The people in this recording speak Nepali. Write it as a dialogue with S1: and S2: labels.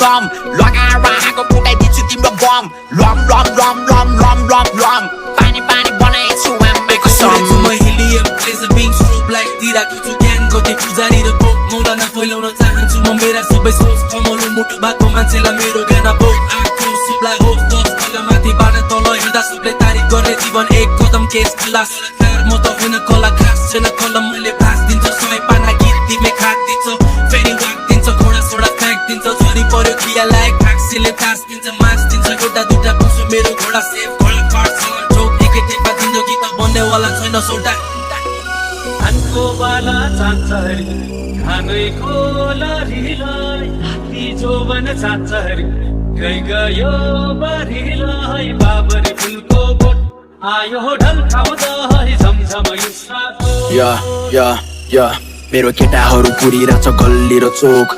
S1: कम लगाएर आगो फुटाइदिन्छु तिम्रो बम लम लम लम लम लम लम लम पानी पानी बनाइछु आम्बेको सम
S2: म हिलियम प्लेज बिङ स्ट्रोब लाइक दिइराख्छु ज्ञान गते पुजारी र पोक मौलाना फैलाउन चाहन्छु म मेरा सबै सोच कमल मुटु भएको मान्छेलाई मेरो गाना बोक आएको सबलाई होस् दस कला माथिबाट तल हिँड्दा सबले तारिफ गर्ने जीवन एक कदम केस खुला म त होइन कला खास छैन कलम मैले भाग दिन्छ सबै पाना गीत तिमी खाक दिन्छ फेरि वाक दिन्छ घोडा सोडा फ्याँक दिन्छ झरी पर्यो खिया लायक फाक्सीले तास दिन्छ मास दिन्छ एउटा दुईटा पुग्छु मेरो घोडा सेफ घोडा पार्छ चोक एकै टेपा दिन्छ गीत बन्नेवाला छैन सोटा
S3: धानको बाला चाँचरी खानैको लरीलाई हात्ती जोवन चाँचरी गयो बारीलाई बाबरी फुलको बोट आयो ढल्काउँदै झमझम
S1: या मेरो केटाहरू पुरिरहेछ गल्ली र चोक